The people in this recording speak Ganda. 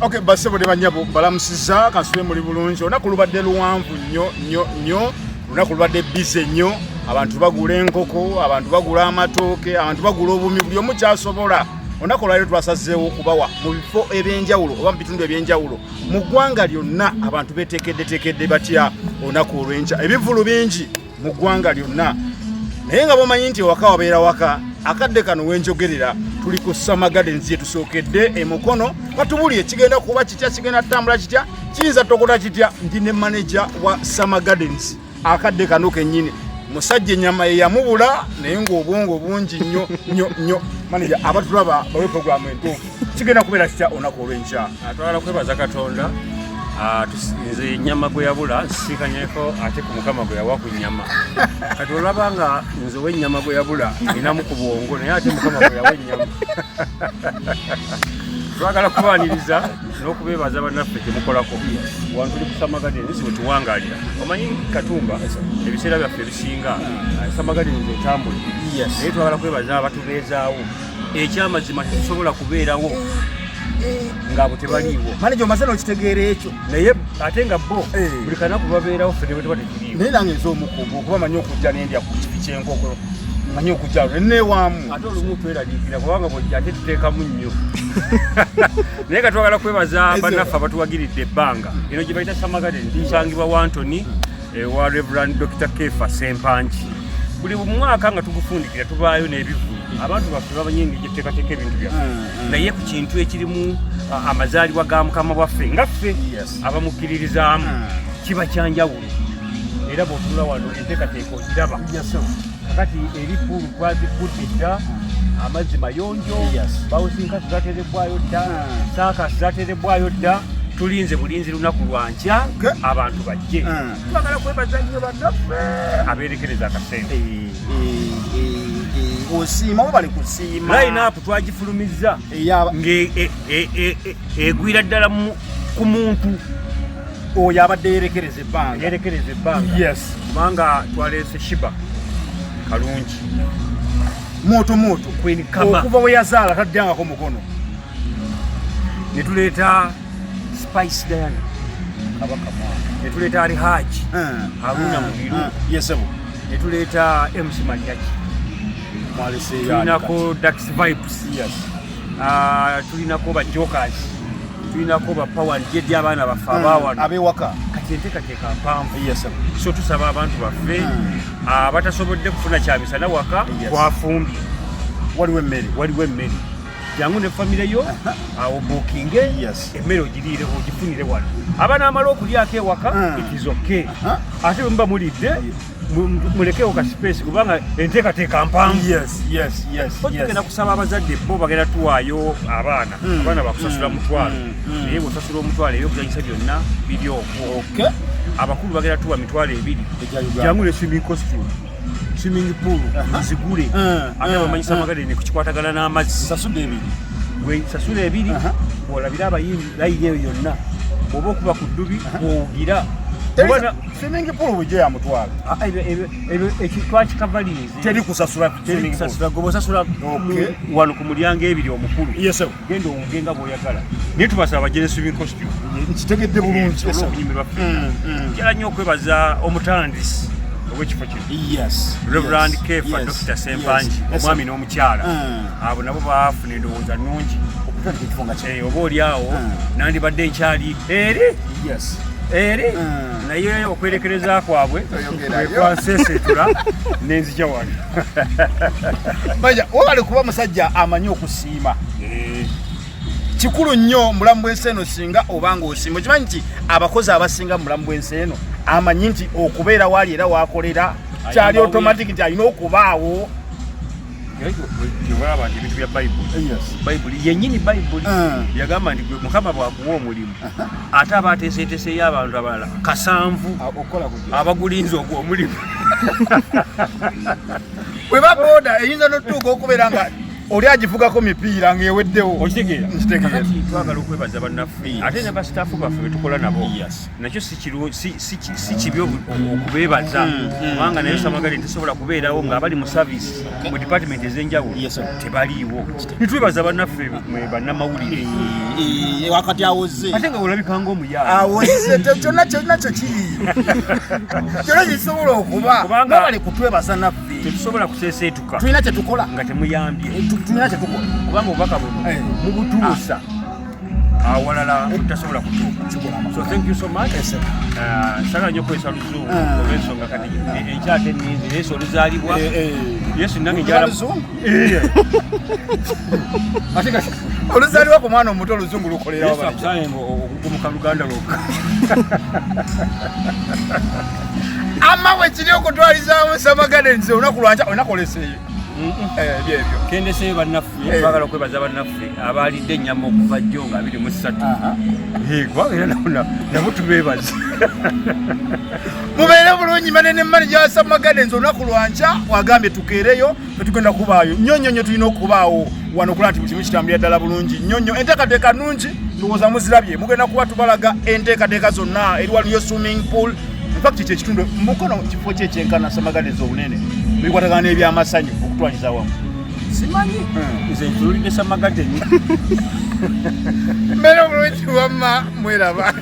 Okay, base bode banyabo balamusiza kasube muri bulungi onaku lubadde luwanvu nnyo onaku lubadde bize nnyo abantu bagula enkoko abantu bagula amatooke abantu bagula obumi buli omu kyasobola onaku lwali twasazeewo okubawa mu bifo ebyenjawulo oba mu bitundu ebyenjawulo mu ggwanga lyonna abantu betekedde batya onaku olw'enkya ebivulu bingi mu ggwanga lyonna naye nga bomanyi nti waka wabeera waka akadde kano wenjogerera tuli ku Summer Gardens yetusookedde emukono batubulye kigenda kuba kitya kigenda tambula kitya kiyinza tokota kitya ndi ne manager wa Summer Gardens akadde kano kennyini musajja ennyama yeyamubula naye ng'obwongo bungi nnyo manager abatulaba bawe programu entuufu kigenda kubeera kitya onaku olw'enkya atwala kwebaza Katonda tusinze ennyama gwe yabula nsiikanyeko ate ku mukama gwe yawa ku nnyama kati olaba nga nze ow'ennyama gwe yabula ninamu ku bwongo naye ate mukama gwe yawa ennyama twagala kubaaniriza n'okubeebaza bannaffe temukolako wano tuli ku Summer Gardens bwe tuwangaalira omanyi Katumba ebiseera byaffe ebisinga Summer Gardens etambule naye twagala kwebaza abatubeezaawo ekyamazima tetusobola kubeerawo ngabo tebaliiwo manager omaze n'okitegeera ekyo naye ate nga bo buli kanaku babeerawo ffe ne tekiriiwo naye nange nze omukugu okuba manyi okujja n'endya ku kifi ky'enkoko manyi okujja neneewaamu ate olumu tweraliikira kubanga bwojja ate tuteekamu nnyo naye nga twagala kwebaza bannaffe abatuwagiridde ebbanga eno gye bayita Summer Gardens nsangibwa wa Anthony wa Reverend Dr. Kefa Sempanji buli mwaka nga tugufundikira tubaayo n'ebivulu abantu baffe bamanyi engeri gye tuteekateeka ebintu byaffe naye ku kintu ekirimu amazaalibwa ga mukama waffe nga ffe abamukkiririzaamu kiba kyanjawulo era bw'otunula wano enteekateeka ogiraba kakati eripuulu twazikudde dda amazzi mayonjo bawusinkasi zaterebwayo dda saakasi zaterebwayo dda tulinze bulinzi lunaku lwankya abantu bajje twagala kwebaza nnyo bannaffe abeerekereza akasente osiima oba bali kusiima line-up twagifulumizza ng'egwira ddala ku muntu oyo abadde yerekereza ebbanga kubanga twaleese Shiba kalungi moto Queen Kama okuva we yazaala taddangako mukono ne tuleeta Spice Diana kabaka ne tuleeta Alihaji Haruna Mubiru ne tuleeta MC Mariachi tulinako Dax Vibes tulinako ba Jokers tulinako ba Power Jedi abaana baffe abaawano abewaka kati enteekateeka mpanvu so tusaba abantu baffe abatasobodde kufuna kyamisana waka twafumbye waliwo emmere jangu ne famire yo awo bookinge emmere ogiriire ogifunire wano abanaamala okulyako ewaka ikizoke ate bwe muba mulidde mulekewo ka space kubanga enteekateeka mpanvu tugenda kusaba abazadde bo bagenda tuwaayo abaana bakusasula mutwalo naye bw'osasula omutwalo ebyokuzanyisa byonna biri okwo abakulu bagenda tuwa mitwalo 2 jangu ne swimming pool nzigule ate bamanyi Summer Gardens kukikwatagana n'amazzi sasula 2 olabira abayimbi layini eyo yonna oba okuba ku ddubi owugira swimming pool bujja ya mutwalo twakikavalizi teri kusasula goba osasula wano ku mulyango ebiri omukulu genda owugenga bw'oyagala naye tubasaba bagire swimming costume kitegedde bulungi obunyumirwa njala nnyo okwebaza omutandisi ow'ekifo kino Reverend Kefa Dr. Sempanji omwami n'omukyala abo nabo baafuna endowooza nnungi oba oli awo nandibadde nkyali eri naye okwerekereza kwabwe kwanseeseetula nenzija wano wabale kuba musajja amanyi okusiima kikulu nnyo mulamu bw'ensi eno singa obanga osiima okimanyi nti abakozi abasinga mulamu bw'ensi eno amanyi nti okubeera waali era wakolera kyali automatic nti alina okubaawo olaba nti ebintu bya bayibuli yennyini bayibuli yagamba nti mukama bwakuwa omulimu ate aba ateeseeteeseyo abantu abalala 7 abagulinza ogw'omulimu bwe baboda eyinza n'otuuka okubeera nga oli agivugako mipiira ng'eweddewo. Okitegeera? Nkitegeera. Kakati twagala okwebaza bannaffe ate ne basitaafu baffe be tukola nabo nakyo si kibi okubeebaza kubanga naye Samagadde tesobola kubeerawo ng'abali mu service mu department ez'enjawulo tebaliiwo. Nitwebaza bannaffe bannamawulire wakati awoze ate nga olabika ng'omuyaawo. awoze kyonna kyo kiri kyonna kisobola okuba Kubanga- bali kutwebaza naffe tetusobola kuseeseetuka tulina kyetukola nga temuyambye tulina kyetukola kubanga obubaka buno mubutuusa awalala butasobola kutuuka. So thank you so much. Sala nnyo kwesa Luzungu olw'ensonga kati enkyate enninzi Yesu oluzaalibwa Yesu nange njala Luzungu? Ate kati oluzaalibwa ku mwana omuto Oluzungu lukolerawo Yesu akusaanye ng'ogumuka Luganda lwokka. ama bwe kiri okutwalizaamu Samagadde nze olunaku lwanca onakoleseeyo ebyo Kendeseeyo bannaffe twagala okwebaza bannaffe abaalidde ennyama okuva jjo nga 23 kubanga era nabo tubeebaza. mubeere bulungi manene manager wa Samagadde nze olunaku lwanca wagambye tukeereyo tetugenda kubaayo nnyonnyo tulina okubaawo wano okulaba nti kimu kitambulira ddala bulungi nnyonnyo enteekateeka nnungi ndowooza muzirabye mugenda kuba tubalaga enteekateeka zonna eri waliyo swimming pool infact kyekitundu mukono kifo kyekyenkana Samagadde z'obunene bikwatagana n'ebyamasanyu okutwaliza wamu Simanyi nze ntulidde Samagadde nnyo. mbeera bulungi wamma mweraba